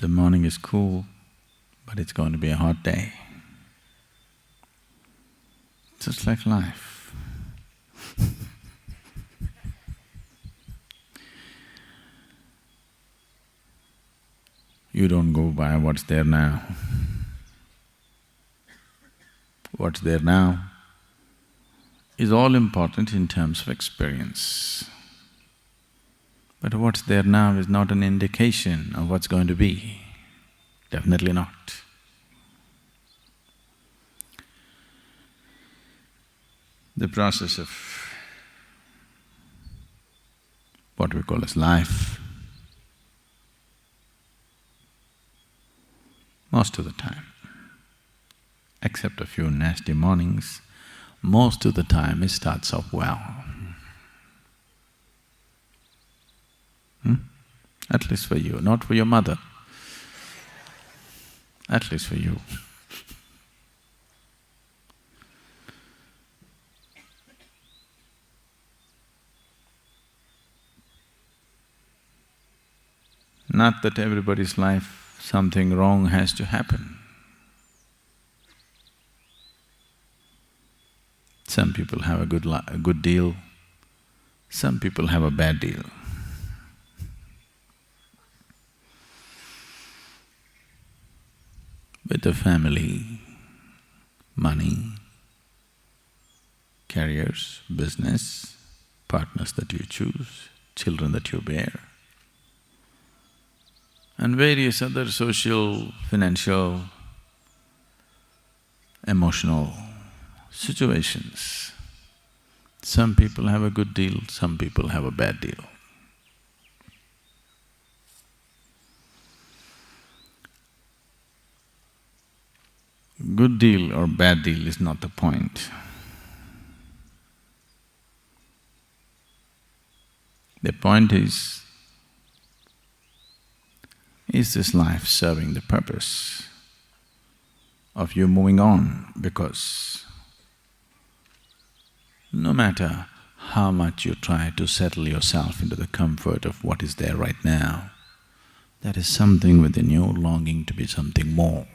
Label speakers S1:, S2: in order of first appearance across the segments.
S1: The morning is cool, but it's going to be a hot day. Just like life. You don't go by what's there now. What's there now is all important in terms of experience. But what's there now is not an indication of what's going to be. Definitely not. The process of what we call as life, most of the time, except a few nasty mornings, most of the time it starts off well. At least for you, not for your mother. At least for you. Not that everybody's life, something wrong has to happen. Some people have a good deal, some people have a bad deal. With the family, money, careers, business, partners that you choose, children that you bear, and various other social, financial, emotional situations. Some people have a good deal, some people have a bad deal. Good deal or bad deal is not the point. The point is this life serving the purpose of you moving on? Because no matter how much you try to settle yourself into the comfort of what is there right now, there is something within you longing to be something more.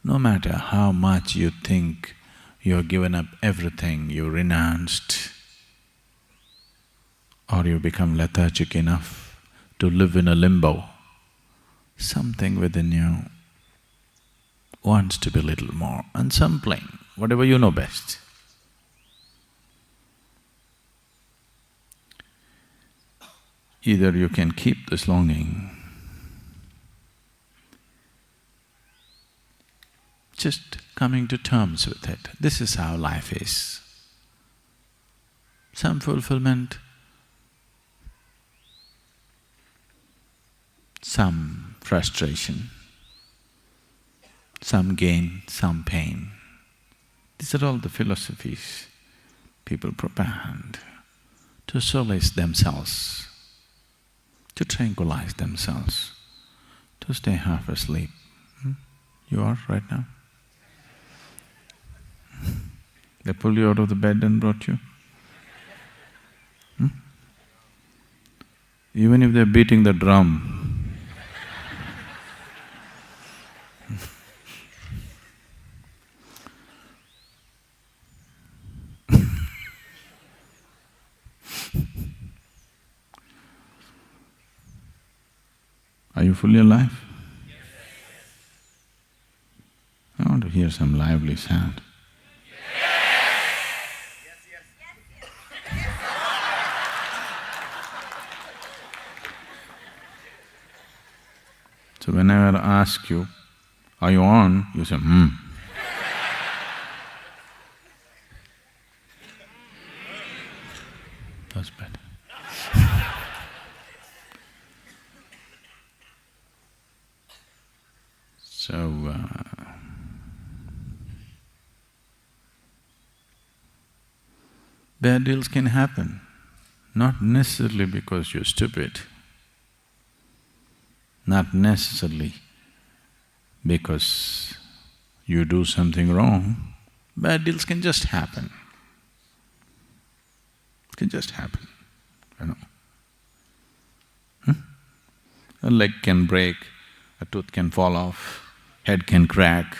S1: No matter how much you think you've given up everything, you renounced, or you become lethargic enough to live in a limbo, something within you wants to be a little more, and something, whatever you know best. Either you can keep this longing, just coming to terms with it. This is how life is. Some fulfillment, some frustration, some gain, some pain. These are all the philosophies people propound to solace themselves, to tranquilize themselves, to stay half asleep. You are right now? They pulled you out of the bed and brought you? Even if they're beating the drum, are you fully alive? I want to hear some lively sound. So whenever I ask you, are you on? You say, That's better. So, bad deals can happen, not necessarily because you're stupid, not necessarily because you do something wrong. Bad deals can just happen. It can just happen, you know. A leg can break, a tooth can fall off, head can crack.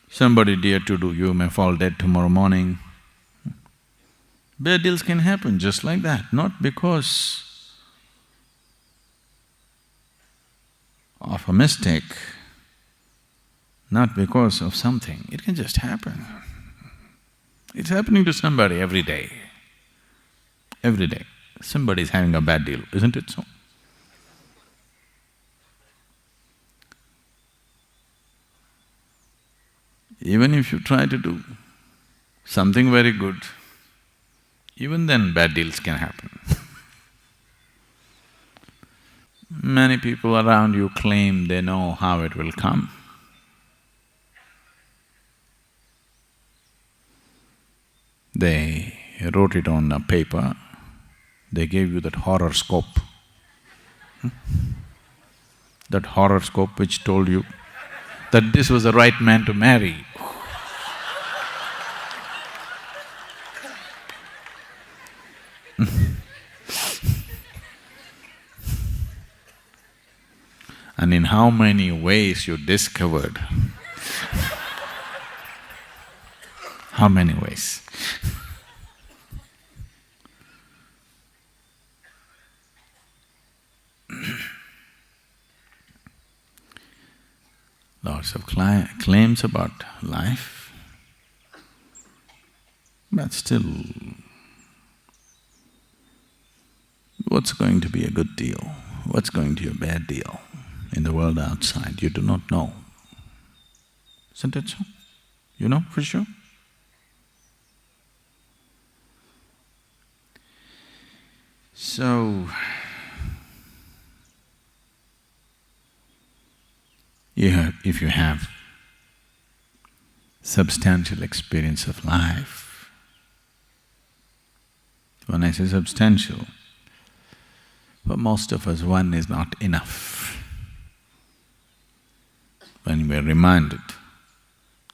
S1: Somebody dear to do you may fall dead tomorrow morning. Bad deals can happen just like that, not because of a mistake, not because of something, it can just happen. It's happening to somebody every day. Every day, somebody is having a bad deal, isn't it so? Even if you try to do something very good, even then bad deals can happen. Many people around you claim they know how it will come. They wrote it on a paper, they gave you that horoscope. That horoscope which told you that this was the right man to marry. And in how many ways you discovered? How many ways? Lots of claims about life, but still, what's going to be a good deal? What's going to be a bad deal? In the world outside, you do not know. Isn't it so? You know for sure? So, if you have substantial experience of life, when I say substantial, for most of us one is not enough. When we are reminded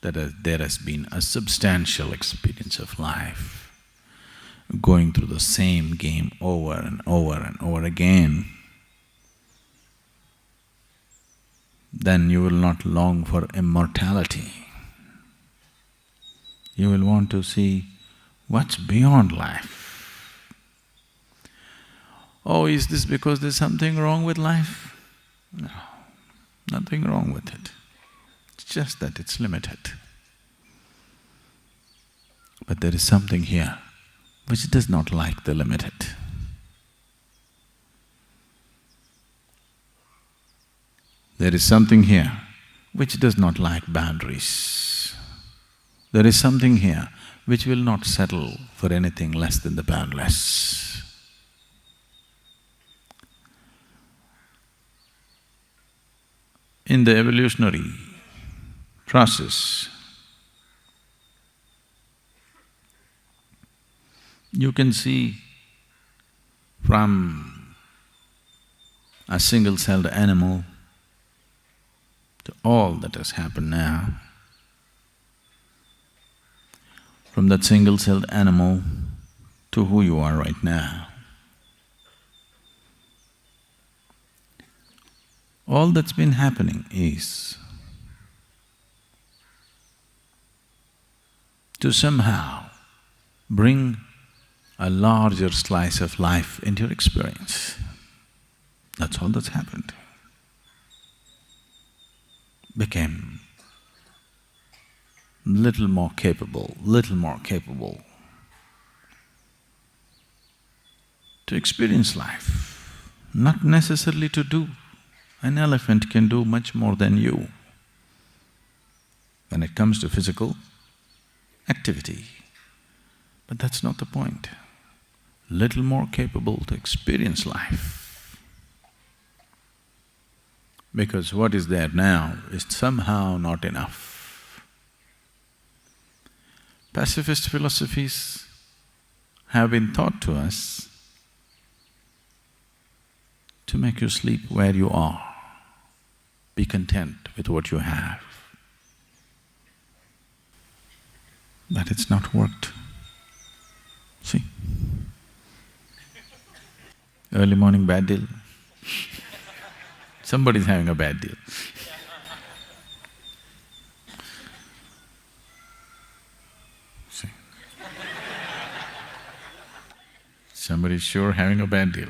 S1: that there has been a substantial experience of life, going through the same game over and over and over again, then you will not long for immortality. You will want to see what's beyond life. Oh, is this because there's something wrong with life? No, nothing wrong with it. It's just that it's limited. But there is something here which does not like the limited. There is something here which does not like boundaries. There is something here which will not settle for anything less than the boundless. In the evolutionary process, you can see from a single-celled animal to all that has happened now, from that single-celled animal to who you are right now. All that's been happening is to somehow bring a larger slice of life into your experience. That's all that's happened. Became little more capable to experience life, not necessarily to do. An elephant can do much more than you when it comes to physical activity. But that's not the point. Little more capable to experience life. Because what is there now is somehow not enough. Pacifist philosophies have been taught to us to make you sleep where you are. Be content with what you have. But it's not worked. See? Early morning bad deal, Somebody's having a bad deal. See? Somebody's sure having a bad deal.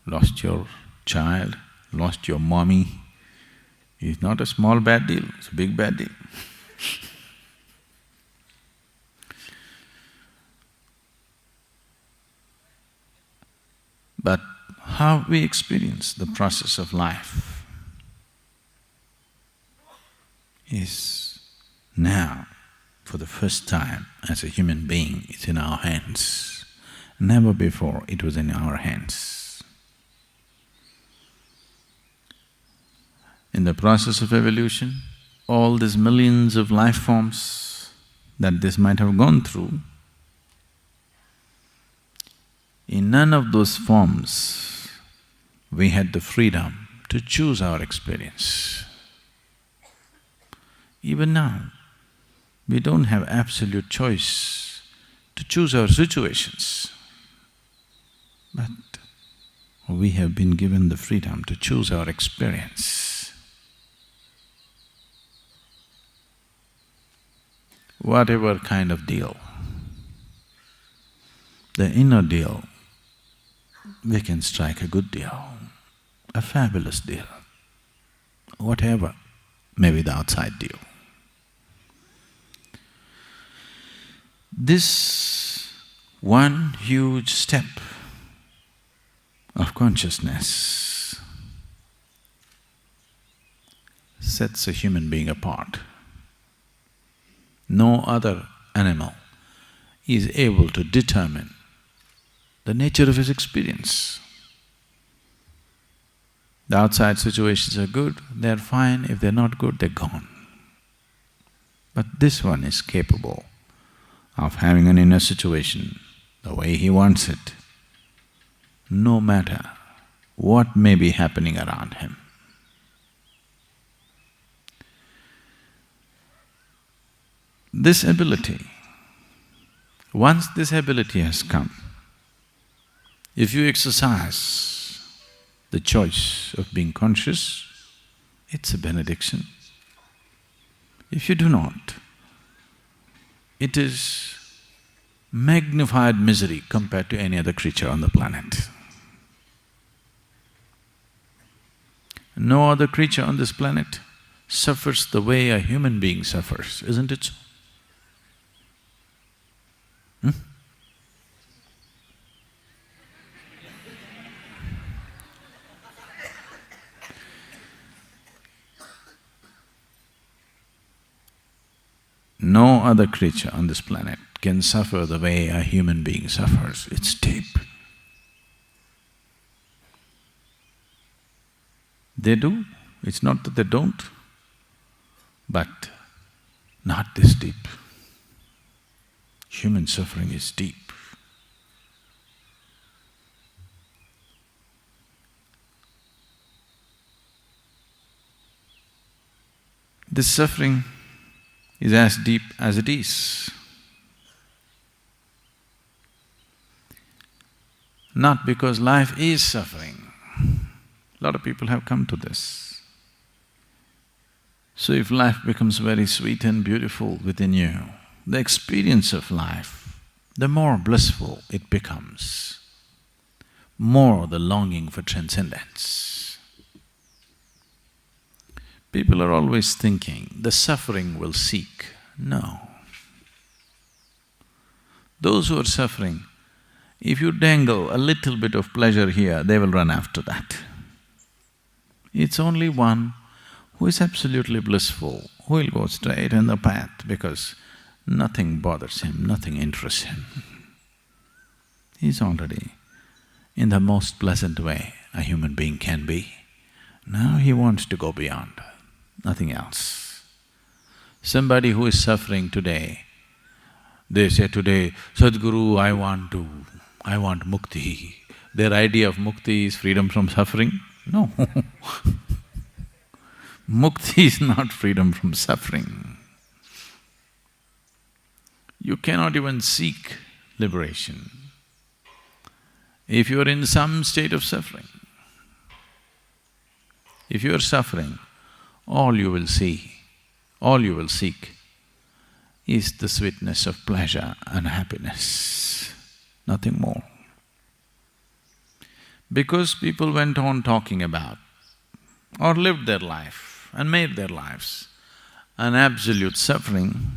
S1: Lost your child, lost your mommy. It's not a small bad deal, it's a big bad deal. But how we experience the process of life is now, for the first time as a human being, it's in our hands. Never before it was in our hands. In the process of evolution, all these millions of life forms that this might have gone through, in none of those forms we had the freedom to choose our experience. Even now, we don't have absolute choice to choose our situations, but we have been given the freedom to choose our experience. Whatever kind of deal, the inner deal, we can strike a good deal, a fabulous deal, whatever may be the outside deal. This one huge step of consciousness sets a human being apart. No other animal is able to determine the nature of his experience. The outside situations are good, they're fine. If they're not good, they're gone. But this one is capable of having an inner situation the way he wants it, no matter what may be happening around him. This ability, once this ability has come, if you exercise the choice of being conscious, it's a benediction. If you do not, it is magnified misery compared to any other creature on the planet. No other creature on this planet suffers the way a human being suffers, isn't it so? No other creature on this planet can suffer the way a human being suffers. It's deep. They do, it's not that they don't, but not this deep. Human suffering is deep. This suffering is as deep as it is. Not because life is suffering. A lot of people have come to this. So if life becomes very sweet and beautiful within you, the experience of life, the more blissful it becomes, more the longing for transcendence. People are always thinking, the suffering will seek. No. Those who are suffering, if you dangle a little bit of pleasure here, they will run after that. It's only one who is absolutely blissful, who will go straight in the path because nothing bothers him, nothing interests him. He's already in the most pleasant way a human being can be. Now he wants to go beyond, nothing else. Somebody who is suffering today, they say today, Sadhguru, I want mukti. Their idea of mukti is freedom from suffering? No. Mukti is not freedom from suffering. You cannot even seek liberation. If you are in some state of suffering, if you are suffering, all you will see, all you will seek is the sweetness of pleasure and happiness, nothing more. Because people went on talking about or lived their life and made their lives an absolute suffering,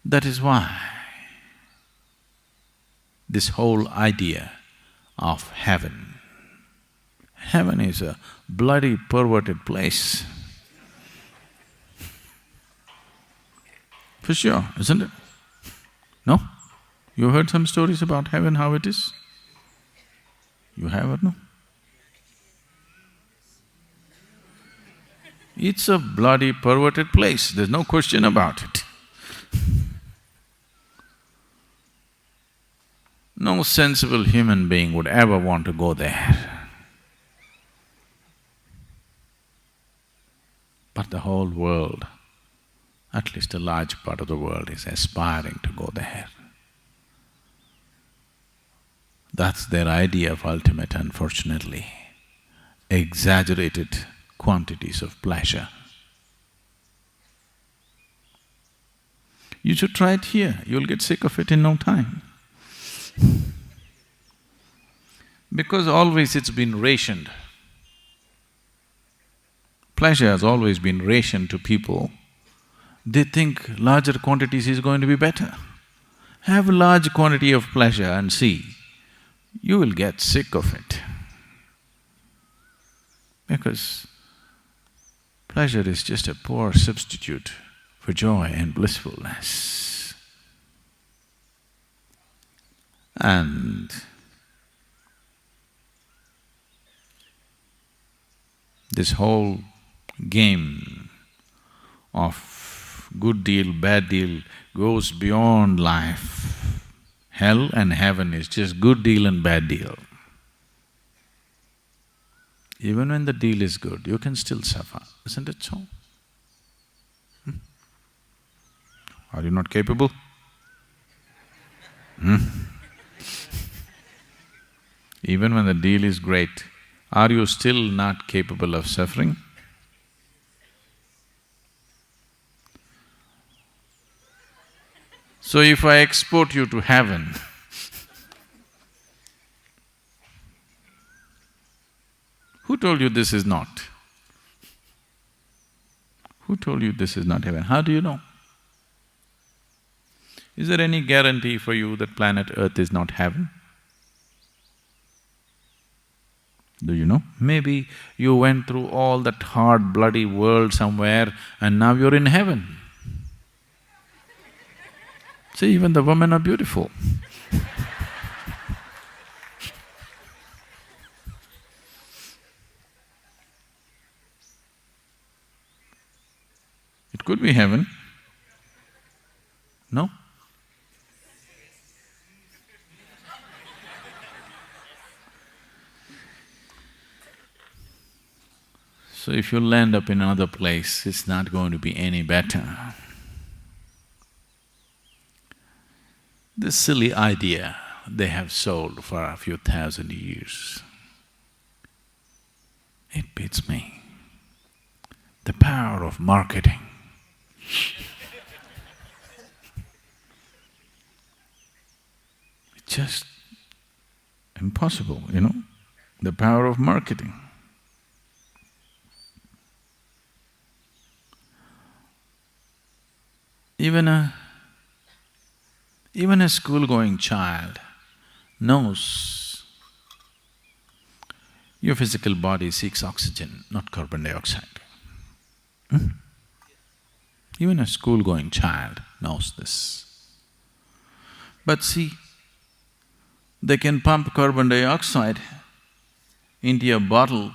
S1: that is why this whole idea of heaven. Heaven is a bloody perverted place. For sure, isn't it? No? You heard some stories about heaven, how it is? You have or no? It's a bloody perverted place, there's no question about it. No sensible human being would ever want to go there. But the whole world, at least a large part of the world, is aspiring to go there. That's their idea of ultimate, unfortunately. Exaggerated quantities of pleasure. You should try it here, you'll get sick of it in no time. Because always it's been rationed. Pleasure has always been rationed to people. They think larger quantities is going to be better. Have a large quantity of pleasure and see, you will get sick of it. Because pleasure is just a poor substitute for joy and blissfulness. And this whole game of good deal, bad deal goes beyond life. Hell and heaven is just good deal and bad deal. Even when the deal is good, you can still suffer, isn't it so? Are you not capable? Even when the deal is great, are you still not capable of suffering? So if I export you to heaven, who told you this is not? Who told you this is not heaven? How do you know? Is there any guarantee for you that planet Earth is not heaven? Do you know? Maybe you went through all that hard, bloody world somewhere and now you're in heaven. See, even the women are beautiful. It could be heaven. No? So if you land up in another place, it's not going to be any better. This silly idea they have sold for a few thousand years, it beats me. The power of marketing. It's just impossible, you know, the power of marketing. Even a school-going child knows your physical body seeks oxygen, not carbon dioxide. Even a school-going child knows this. But see, they can pump carbon dioxide into a bottle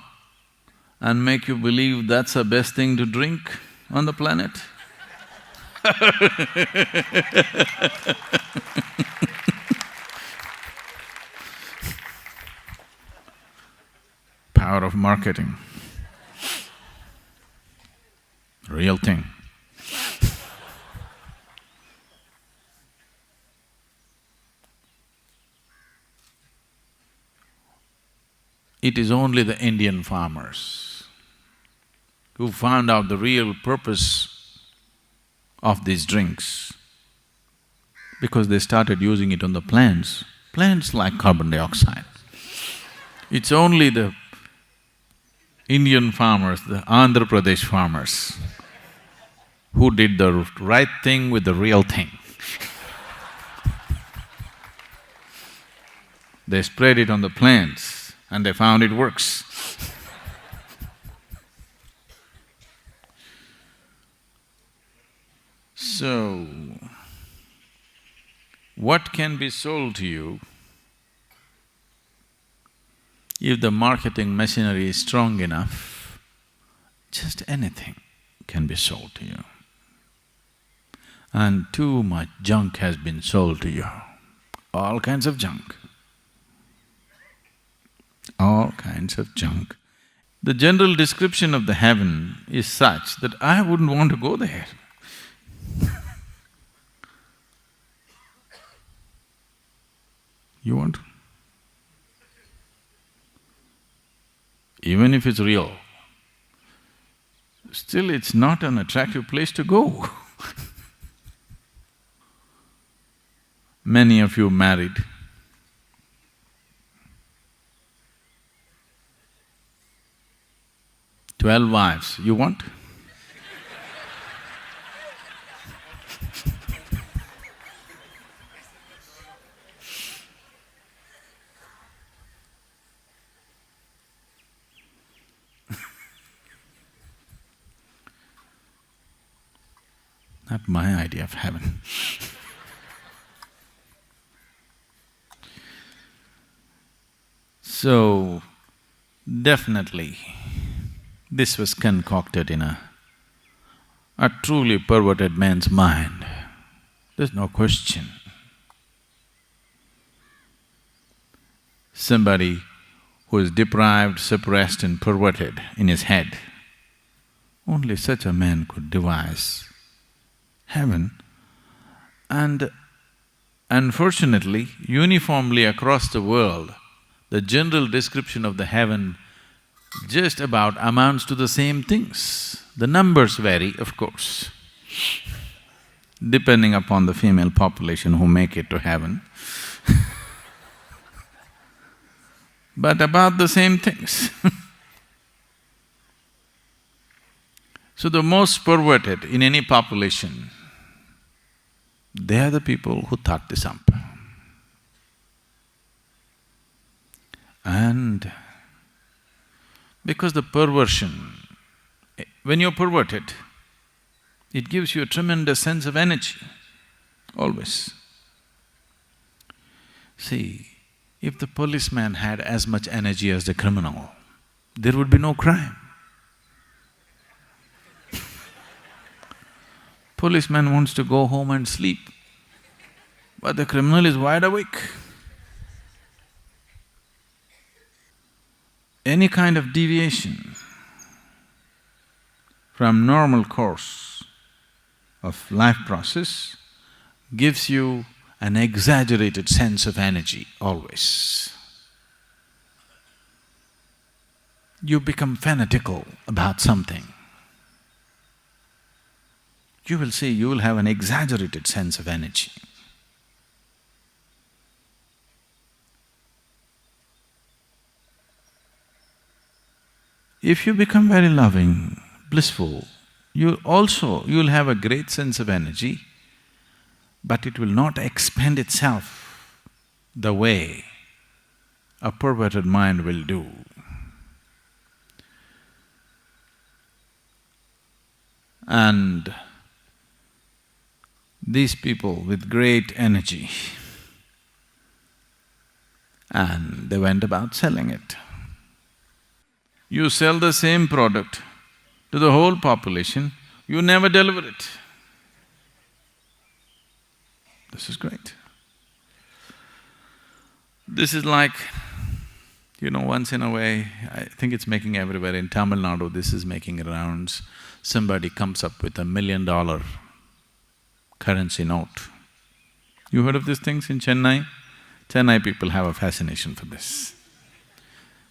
S1: and make you believe that's the best thing to drink on the planet. Power of marketing. Real thing. It is only the Indian farmers who found out the real purpose of these drinks, because they started using it on the plants. Plants like carbon dioxide. It's only the Indian farmers, the Andhra Pradesh farmers, who did the right thing with the real thing. They sprayed it on the plants and they found it works. So, what can be sold to you if the marketing machinery is strong enough? Just anything can be sold to you. And too much junk has been sold to you, all kinds of junk. All kinds of junk. The general description of the heaven is such that I wouldn't want to go there. You want? Even if it's real, still it's not an attractive place to go. Many of you married. "12 wives, you want?" Not my idea of heaven. So, definitely, this was concocted in a truly perverted man's mind. There's no question. Somebody who is deprived, suppressed and perverted in his head, only such a man could devise heaven. And unfortunately, uniformly across the world, the general description of the heaven just about amounts to the same things. The numbers vary, of course, depending upon the female population who make it to heaven but about the same things. So the most perverted in any population, they are the people who thought this up. And because the perversion, when you're perverted, it gives you a tremendous sense of energy, always. See, if the policeman had as much energy as the criminal, there would be no crime. Policeman wants to go home and sleep, but the criminal is wide awake. Any kind of deviation from normal course of life process gives you an exaggerated sense of energy always. You become fanatical about something. You will see, you will have an exaggerated sense of energy. If you become very loving, blissful, you'll have a great sense of energy, but it will not expend itself the way a perverted mind will do. And these people with great energy, and they went about selling it. You sell the same product to the whole population, you never deliver it. This is great. This is like, once in a way, I think it's making everywhere, in Tamil Nadu this is making rounds, somebody comes up with $1 million currency note. You heard of these things in Chennai? Chennai people have a fascination for this.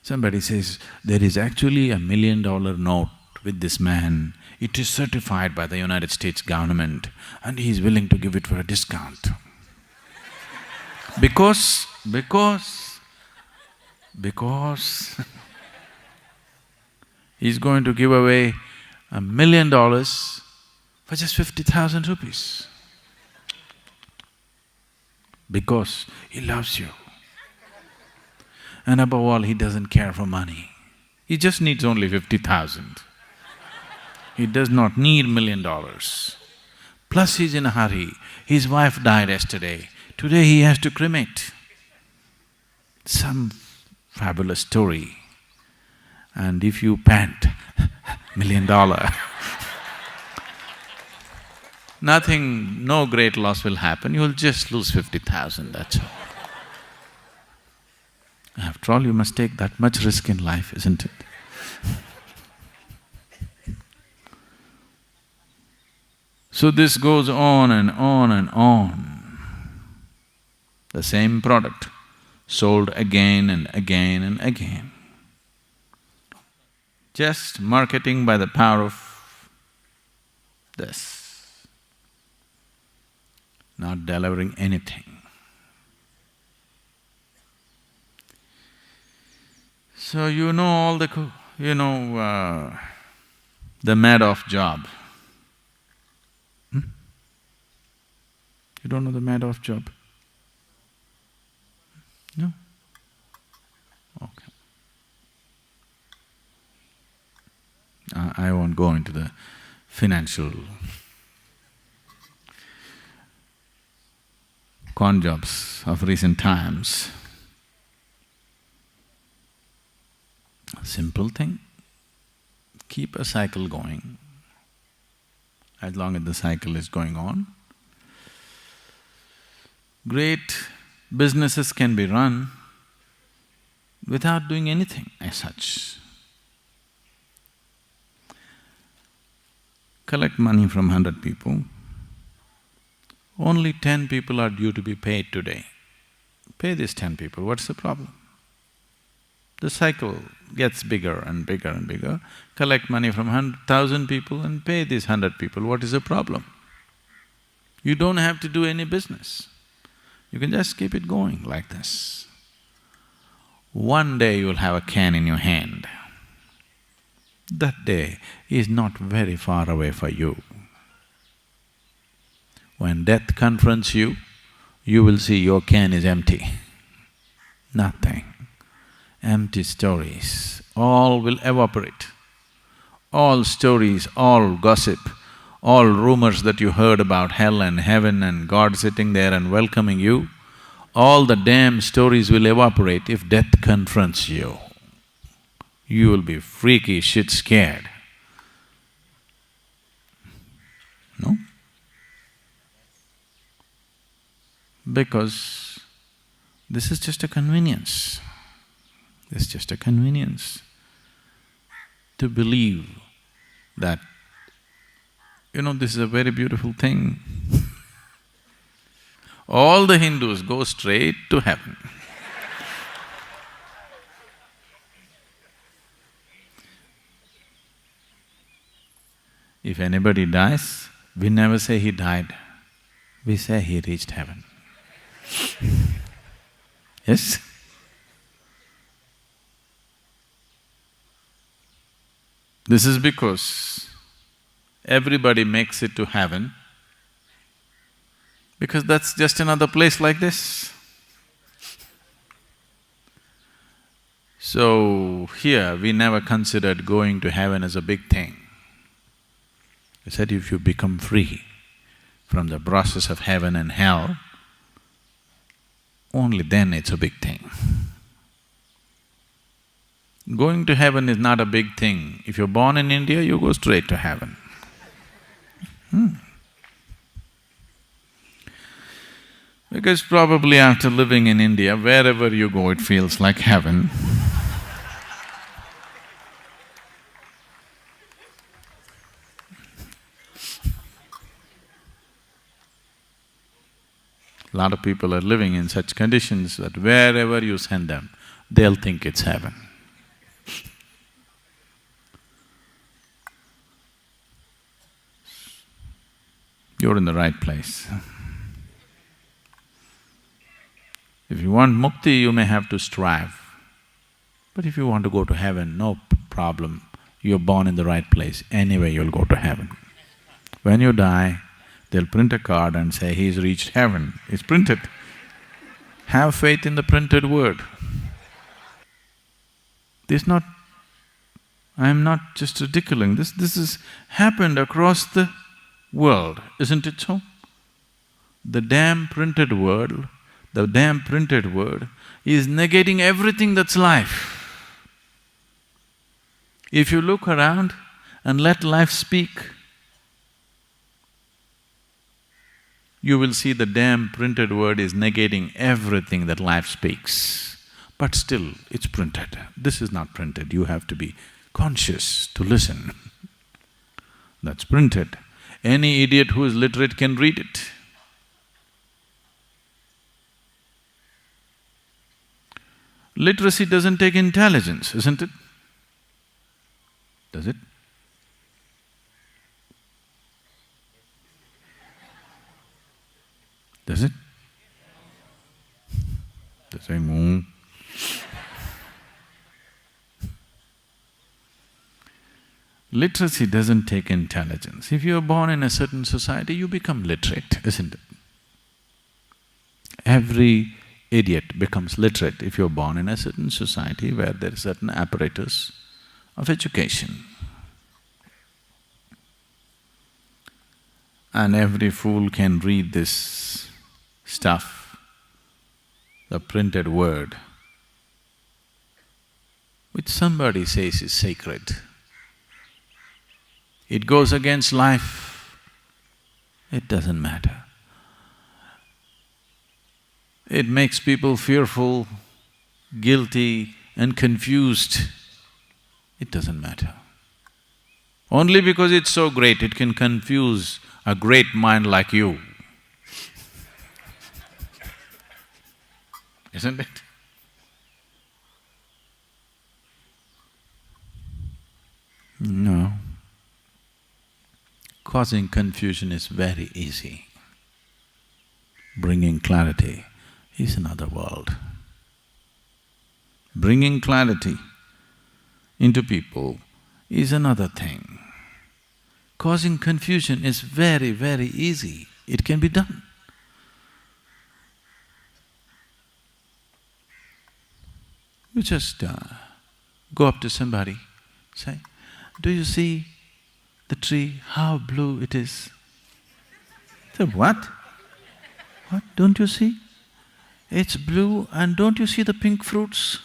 S1: Somebody says, there is actually $1 million note with this man, it is certified by the United States government and he is willing to give it for a discount. Because he's going to give away $1 million for just 50,000 rupees. Because he loves you. And above all, he doesn't care for money. He just needs only 50,000. He does not need $1 million. Plus he's in a hurry. His wife died yesterday. Today he has to cremate. Some fabulous story. And if you pant, $1 million, nothing, no great loss will happen, you'll just lose 50,000, that's all. After all, you must take that much risk in life, isn't it? So this goes on and on and on. The same product, sold again and again and again. Just marketing by the power of this, not delivering anything. So you know all the… the Madoff job. You don't know the Madoff job? No? Okay. I won't go into the financial con jobs of recent times. Simple thing, keep a cycle going. As long as the cycle is going on, great businesses can be run without doing anything as such. Collect money from 100 people, only 10 people are due to be paid today. Pay these 10 people, what's the problem? The cycle gets bigger and bigger and bigger. Collect money from 1,000 people and pay these 100 people, what is the problem? You don't have to do any business. You can just keep it going like this. One day you'll have a can in your hand. That day is not very far away for you. When death confronts you, you will see your can is empty. Nothing. Empty stories, all will evaporate. All stories, all gossip, all rumors that you heard about hell and heaven and God sitting there and welcoming you, all the damn stories will evaporate if death confronts you. You will be freaky shit scared. No? Because this is just a convenience. It's just a convenience to believe that, this is a very beautiful thing. All the Hindus go straight to heaven. If anybody dies, we never say he died, we say he reached heaven. Yes? This is because everybody makes it to heaven because that's just another place like this. So here we never considered going to heaven as a big thing. We said if you become free from the process of heaven and hell, only then it's a big thing. Going to heaven is not a big thing. If you're born in India, you go straight to heaven. Because probably after living in India, wherever you go, it feels like heaven. A lot of people are living in such conditions that wherever you send them, they'll think it's heaven. you're in the right place. If you want mukti, you may have to strive. But if you want to go to heaven, no problem. You're born in the right place, anyway you'll go to heaven. When you die, they'll print a card and say, he's reached heaven. It's printed. Have faith in the printed word. I'm not just ridiculing, this has happened across the world, isn't it so? The damn printed word is negating everything that's life. If you look around and let life speak, you will see the damn printed word is negating everything that life speaks. But still, it's printed. This is not printed, you have to be conscious to listen. That's printed. Any idiot who is literate can read it. Literacy doesn't take intelligence, isn't it? Does it? Does it? They say, Literacy doesn't take intelligence. If you're born in a certain society, you become literate, isn't it? Every idiot becomes literate if you're born in a certain society where there is certain apparatus of education. And every fool can read this stuff, the printed word, which somebody says is sacred. It goes against life, it doesn't matter. It makes people fearful, guilty and confused, it doesn't matter. Only because it's so great, it can confuse a great mind like you. Isn't it? No. Causing confusion is very easy. Bringing clarity is another world. Bringing clarity into people is another thing. Causing confusion is very, very easy. It can be done. You just go up to somebody, say, do you see the tree, how blue it is? Say, what? What, don't you see? It's blue and don't you see the pink fruits?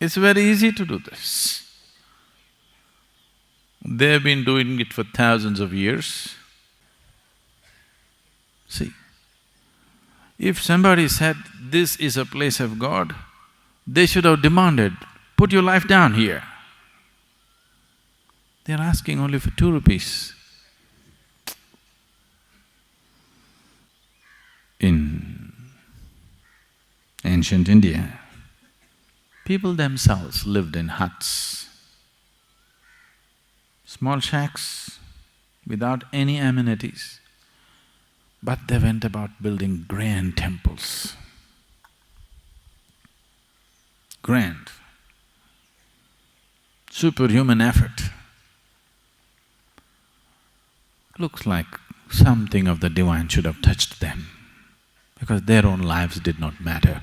S1: It's very easy to do this. They've been doing it for thousands of years. See, if somebody said, this is a place of God, they should have demanded, put your life down here. They're asking only for 2 rupees. In ancient India, people themselves lived in huts, small shacks without any amenities, but they went about building grand temples. Grand, superhuman effort. Looks like something of the divine should have touched them, because their own lives did not matter.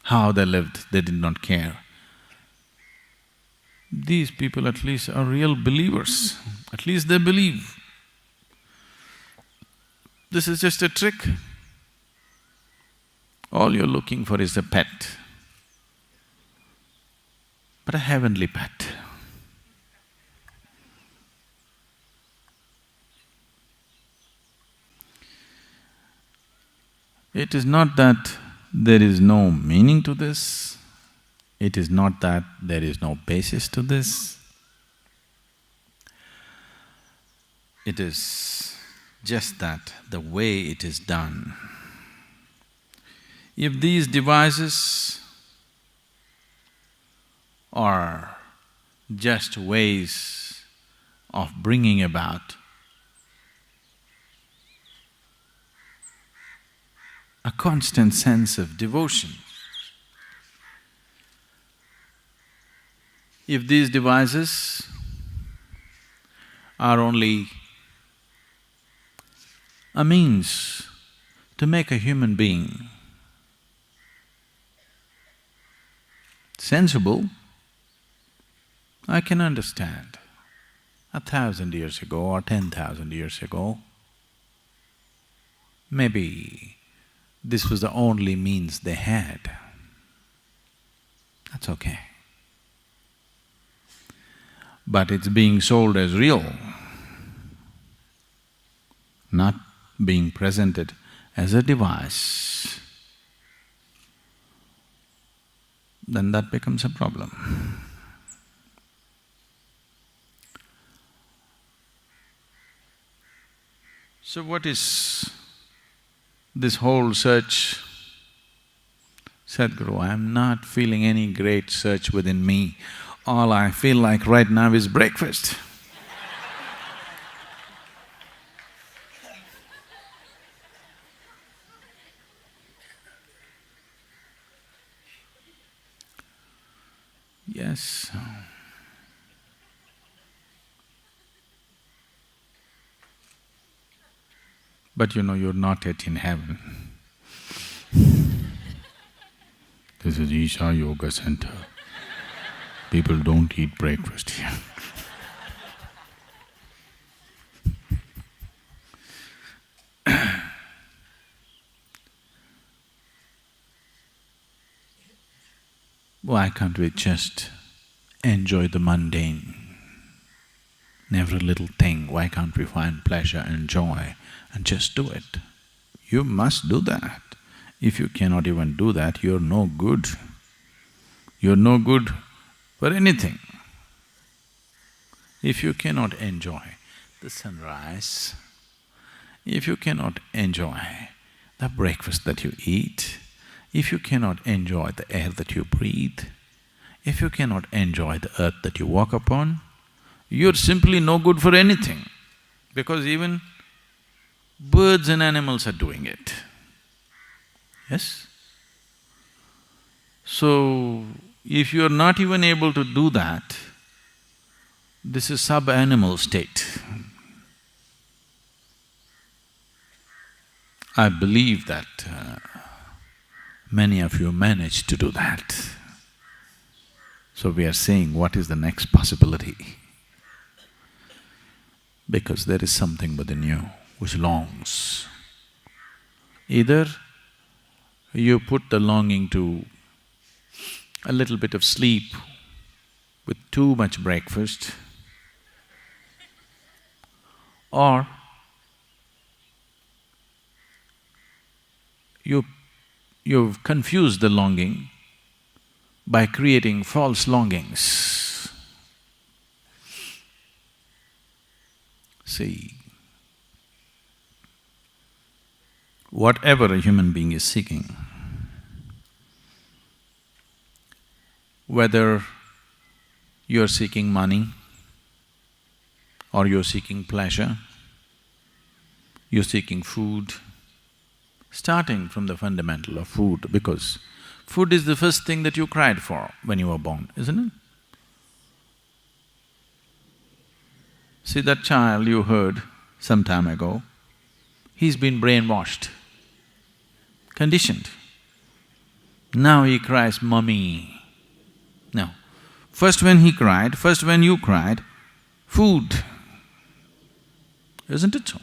S1: How they lived, they did not care. These people at least are real believers, at least they believe. This is just a trick. All you're looking for is a pet, but a heavenly pet. It is not that there is no meaning to this, it is not that there is no basis to this. It is just that the way it is done If these devices are just ways of bringing about a constant sense of devotion, if these devices are only a means to make a human being sensible, I can understand. 1,000 years ago or 10,000 years ago, maybe this was the only means they had. That's okay. But it's being sold as real, not being presented as a device, then that becomes a problem. So what is this whole search? Sadhguru, I'm not feeling any great search within me. All I feel like right now is breakfast. Yes. But you know, you're not yet in heaven. This is Isha Yoga Center. People don't eat breakfast here. Why can't we just enjoy the mundane? In every little thing, why can't we find pleasure and joy and just do it? You must do that. If you cannot even do that, you're no good. You're no good for anything. If you cannot enjoy the sunrise, if you cannot enjoy the breakfast that you eat, if you cannot enjoy the air that you breathe, if you cannot enjoy the earth that you walk upon, you're simply no good for anything, because even birds and animals are doing it. Yes? So, if you're not even able to do that, this is sub-animal state. I believe that many of you managed to do that. So we are saying, what is the next possibility? Because there is something within you which longs. Either you put the longing to a little bit of sleep with too much breakfast, or you've confused the longing by creating false longings. See, whatever a human being is seeking, whether you're seeking money or you're seeking pleasure, you're seeking food, starting from the fundamental of food, because food is the first thing that you cried for when you were born, isn't it? See, that child you heard some time ago, he's been brainwashed, conditioned. Now he cries, "Mummy." Now, first when he cried, first when you cried, food, isn't it so?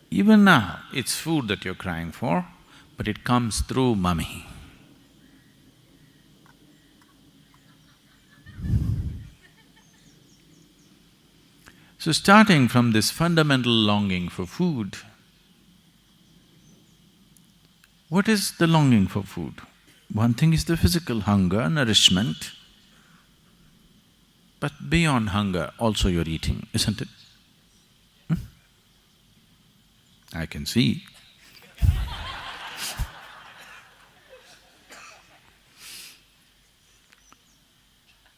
S1: Even now, it's food that you're crying for, but it comes through mummy. So starting from this fundamental longing for food, what is the longing for food? One thing is the physical hunger, nourishment, but beyond hunger also you're eating, isn't it? I can see.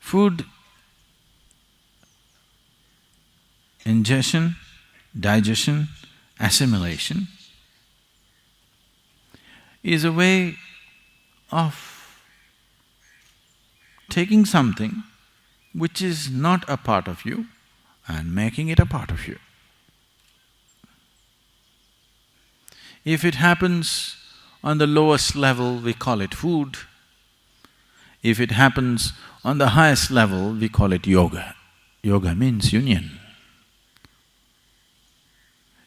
S1: Food ingestion, digestion, assimilation is a way of taking something which is not a part of you and making it a part of you. If it happens on the lowest level, we call it food. If it happens on the highest level, we call it yoga. Yoga means union.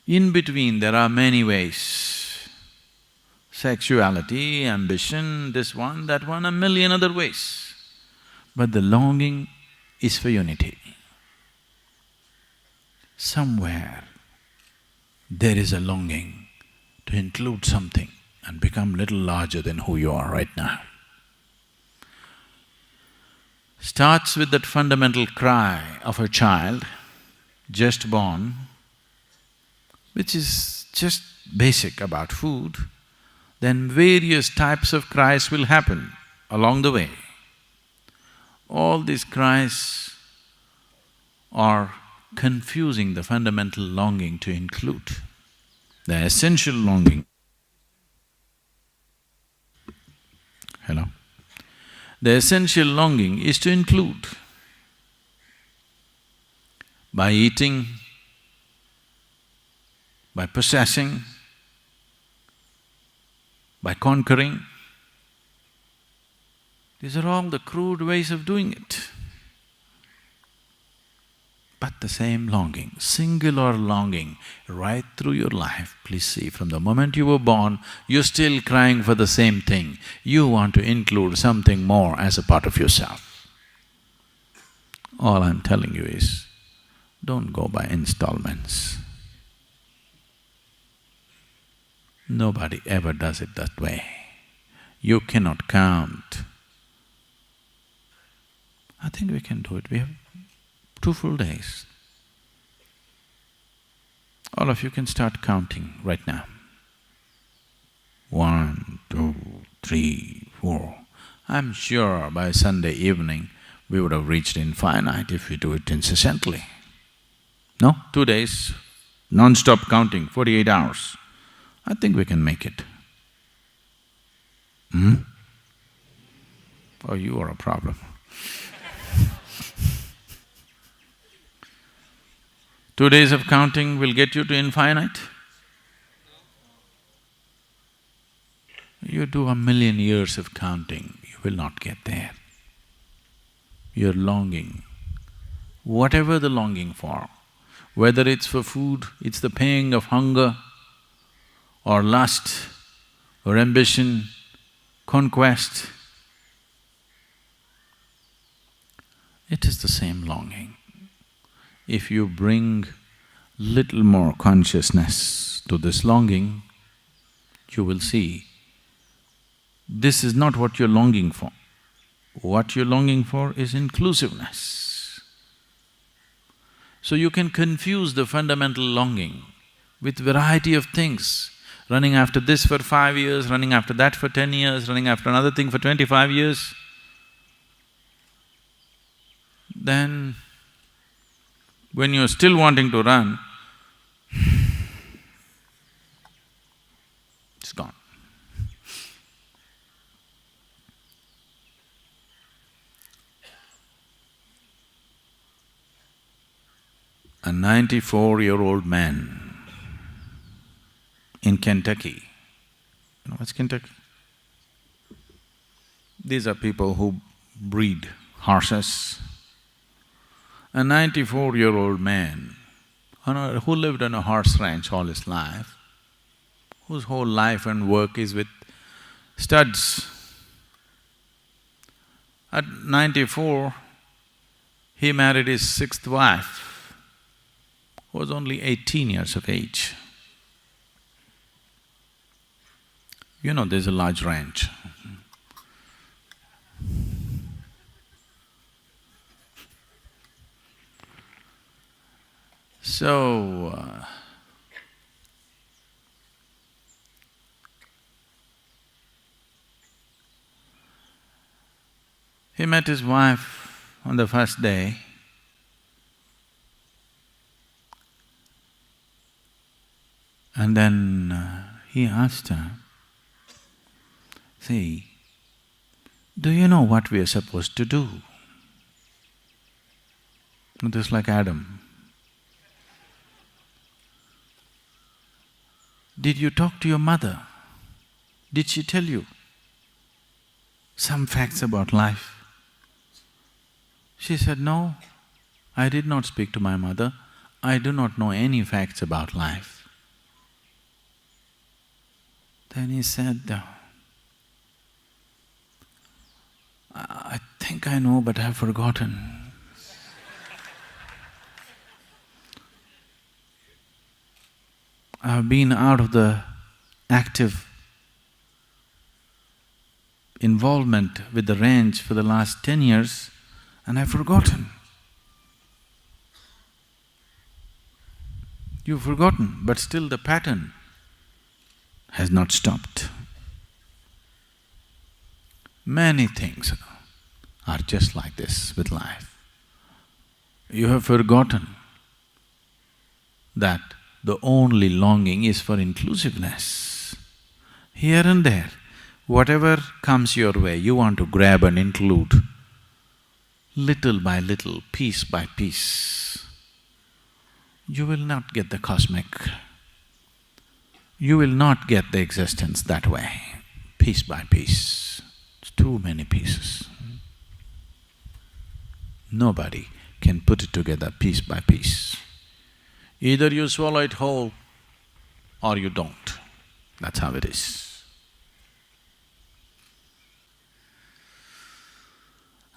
S1: In between, there are many ways. Sexuality, ambition, this one, that one, a million other ways. But the longing is for unity. Somewhere there is a longing to include something and become little larger than who you are right now. Starts with that fundamental cry of a child just born, which is just basic about food, then various types of cries will happen along the way. All these cries are confusing the fundamental longing to include, the essential longing. Hello? The essential longing is to include. By eating, by possessing, by conquering. These are all the crude ways of doing it. But the same longing, singular longing, right through your life. Please see, from the moment you were born, you're still crying for the same thing. You want to include something more as a part of yourself. All I'm telling you is, don't go by installments. Nobody ever does it that way. You cannot count. I think we can do it. We have 2 full days. All of you can start counting right now. 1, 2, 3, 4. I'm sure by Sunday evening we would have reached infinite if we do it incessantly. No? 2 days, non-stop counting, 48 hours. I think we can make it. Oh, you are a problem. 2 days of counting will get you to infinite? You do 1,000,000 years of counting, you will not get there. You're longing, whatever the longing for, whether it's for food, it's the pang of hunger, or lust, or ambition, conquest, it is the same longing. If you bring little more consciousness to this longing, you will see this is not what you're longing for. What you're longing for is inclusiveness. So you can confuse the fundamental longing with variety of things, running after this for 5 years, running after that for 10 years, running after another thing for 25 years. Then, when you're still wanting to run, it's gone. A 94-year-old man in Kentucky. You know what's Kentucky? These are people who breed horses. A 94-year-old man who lived on a horse ranch all his life, whose whole life and work is with studs. At 94, he married his 6th wife, who was only 18 years of age. You know, there's a large ranch. So, he met his wife on the first day, and then he asked her, "See, do you know what we are supposed to do?" Just like Adam. "Did you talk to your mother? Did she tell you some facts about life?" She said, "No, I did not speak to my mother. I do not know any facts about life." Then he said, "I think I know, but I've forgotten." I've been out of the active involvement with the range for the last 10 years and I've forgotten. You've forgotten, but still the pattern has not stopped. Many things are just like this with life. You have forgotten that the only longing is for inclusiveness. Here and there, whatever comes your way, you want to grab and include, little by little, piece by piece. You will not get the cosmic. You will not get the existence that way, piece by piece. It's too many pieces. Nobody can put it together piece by piece. Either you swallow it whole or you don't. That's how it is.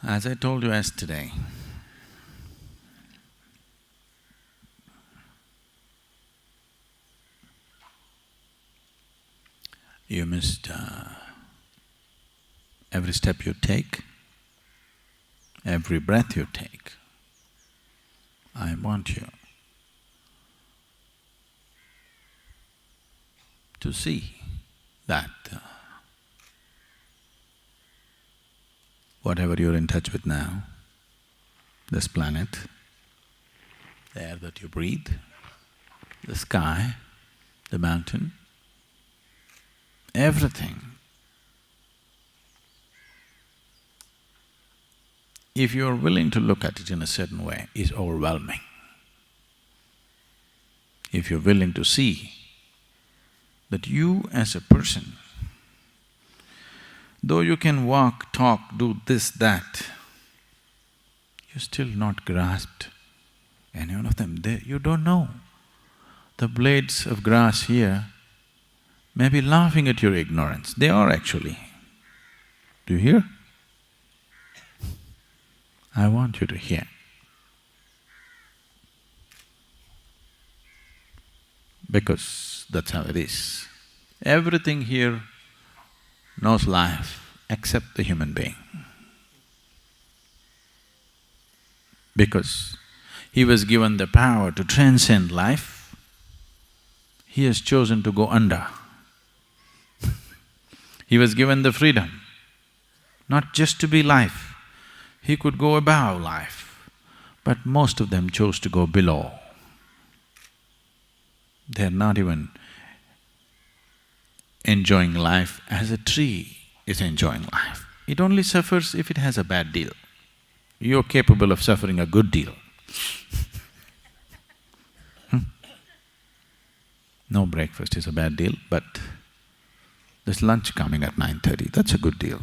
S1: As I told you yesterday, you must… every step you take, every breath you take, I want you to see that whatever you're in touch with now, this planet, the air that you breathe, the sky, the mountain, everything, if you're willing to look at it in a certain way, is overwhelming. If you're willing to see that you as a person, though you can walk, talk, do this, that, you're still not grasped any one of them. You don't know. The blades of grass here may be laughing at your ignorance. They are actually. Do you hear? I want you to hear. Because that's how it is. Everything here knows life except the human being. Because he was given the power to transcend life, he has chosen to go under. He was given the freedom, not just to be life, he could go above life, but most of them chose to go below. They're not even enjoying life as a tree is enjoying life. It only suffers if it has a bad deal. You're capable of suffering a good deal. No breakfast is a bad deal, but there's lunch coming at 9:30, that's a good deal.